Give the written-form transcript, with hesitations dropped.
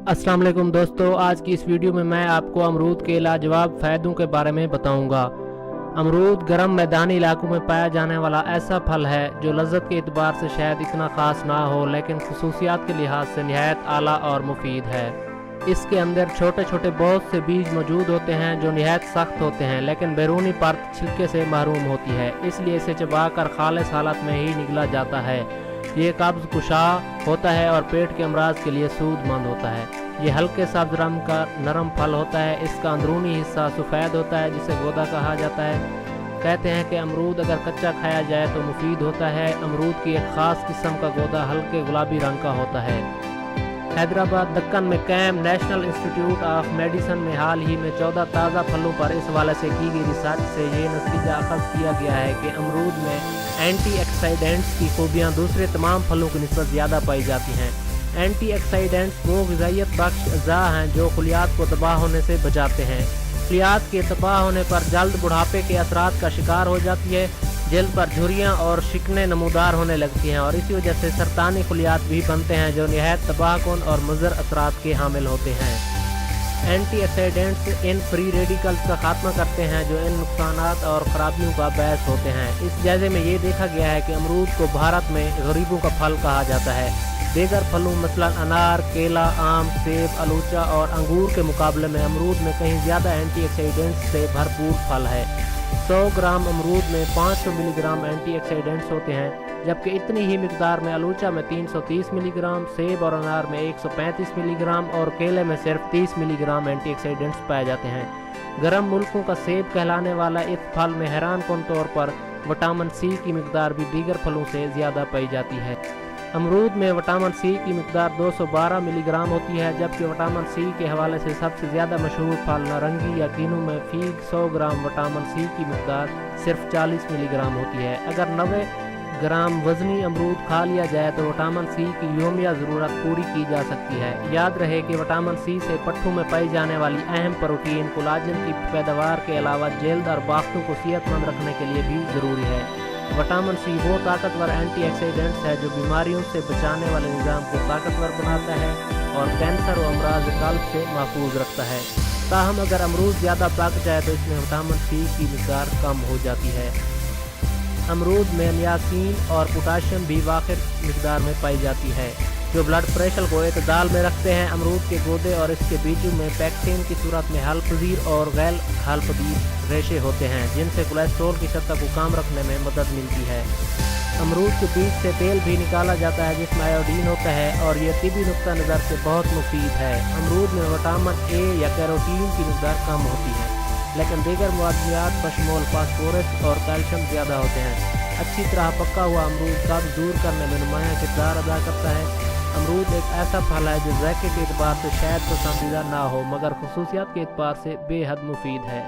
अस्सलाम वालेकुम दोस्तों, आज की इस वीडियो में मैं आपको अमरूद के लाजवाब फ़ायदों के बारे में बताऊंगा। अमरूद गर्म मैदानी इलाकों में पाया जाने वाला ऐसा फल है जो लज़्ज़त के एतबार से शायद इतना ख़ास ना हो, लेकिन खसूसियात के लिहाज से निहायत आला और मुफीद है। इसके अंदर छोटे छोटे बहुत से बीज मौजूद होते हैं जो निहायत सख्त होते हैं, लेकिन बैरूनी परत छिलके से महरूम होती है, इसलिए इसे चबाकर खालिस हालत में ही निगला जाता है। ये कब्ज़ कुशा होता है और पेट के अमराज के लिए सूदमंद होता है। ये हल्के सब्ज रंग का नरम फल होता है। इसका अंदरूनी हिस्सा सफ़ेद होता है जिसे गोदा कहा जाता है। कहते हैं कि अमरूद अगर कच्चा खाया जाए तो मुफीद होता है। अमरूद की एक ख़ास किस्म का गोदा हल्के गुलाबी रंग का होता है। हैदराबाद दक्कन में कैम नेशनल इंस्टीट्यूट ऑफ मेडिसिन में हाल ही में 14 ताज़ा फलों पर इस हवाले से की गई रिसर्च से ये नतीजा अखज़ किया गया है कि अमरूद में एंटीऑक्सीडेंट्स की खूबियाँ दूसरे तमाम फलों की निस्बत ज़्यादा पाई जाती हैं। एंटीऑक्सीडेंट्स वो ग़िज़ाइयत बख्श अज़ा हैं जो खलियात को तबाह होने से बचाते हैं। खलियात के तबाह होने पर जल्द बुढ़ापे के असरात का शिकार हो जाती है, जल्द पर झुर्रियाँ और शिकने नमूदार होने लगती हैं और इसी वजह से सरतानी खलियात भी बनते हैं जो निहायत तबाहकुन और मुज़र असरात के हामिल होते हैं। एंटीऑक्सीडेंट्स इन फ्री रेडिकल्स का खात्मा करते हैं जो इन नुकसानात और ख़राबियों का बायस होते हैं। इस जायजे में ये देखा गया है कि अमरूद को भारत में गरीबों का फल कहा जाता है। दीगर फलों मसलन अनार, केला, आम, सेब, आलूचा और अंगूर के मुकाबले में अमरूद में कहीं ज़्यादा एंटीऑक्सीडेंट्स से भरपूर फल है। 100 ग्राम अमरूद में 500 मिलीग्राम एंटीऑक्सीडेंट्स होते हैं, जबकि इतनी ही मिकदार में आलूचा में 330 मिलीग्राम, सेब और अनार में 135 मिलीग्राम और केले में सिर्फ 30 मिलीग्राम एंटीऑक्सीडेंट्स पाए जाते हैं। गर्म मुल्कों का सेब कहलाने वाला इस फल में हैरान कुन तौर पर विटामिन सी की मिकदार भी दीगर फलों से ज़्यादा पाई जाती है। अमरूद में विटामिन सी की मिकदार 212 मिलीग्राम होती है, जबकि विटामिन सी के हवाले से सबसे ज़्यादा मशहूर फल नारंगी या कीनू में फी 100 ग्राम विटामिन सी की मिकदार सिर्फ 40 मिलीग्राम होती है। अगर 90 ग्राम वज़नी अमरूद खा लिया जाए तो विटामिन सी की योमिया ज़रूरत पूरी की जा सकती है। याद रहे कि विटामिन सी से पट्ठों में पाई जाने वाली अहम प्रोटीन कोलाजन की पैदावार के अलावा जल्द और बाफ्तों को सेहतमंद रखने के लिए भी ज़रूरी है। विटामिन सी वो ताकतवर एंटीऑक्सीडेंट्स है जो बीमारियों से बचाने वाले निज़ाम को ताकतवर बनाता है और कैंसर व अमराज कल्ब से महफूज रखता है। ताहम अगर अमरूद ज़्यादा पक जाए तो इसमें विटामिन सी की मिक़दार कम हो जाती है। अमरूद में नियासिन और पोटाशियम भी वाक़िर मिक़दार में पाई जाती है जो ब्लड प्रेशर को एतदाल में रखते हैं। अमरूद के गूदे और इसके बीजों में पैक्टिन की सूरत में हलपजीर और गैर हलपजीर रेशे होते हैं जिनसे कोलेस्ट्रॉल की सतह को कम रखने में मदद मिलती है। अमरूद के बीज से तेल भी निकाला जाता है जिसमें आयोडीन होता है और यह तिबी नुक्ता नज़र से बहुत मुफीद है। अमरूद में विटामिन ए या कैरोटीन की मिक़दार कम होती है, लेकिन दीगर मवादियात बशमूल फास्फोरस और कैल्शियम ज़्यादा होते हैं। अच्छी तरह पका हुआ अमरूद कब्ज़ दूर करने में नुमायाँ किरदार अदा करता है। अमरूद एक ऐसा फल है जो ज़ायके के एतबार से शायद पसंदीदा ना हो, मगर खसूसियात के एतबार से बेहद मुफीद है।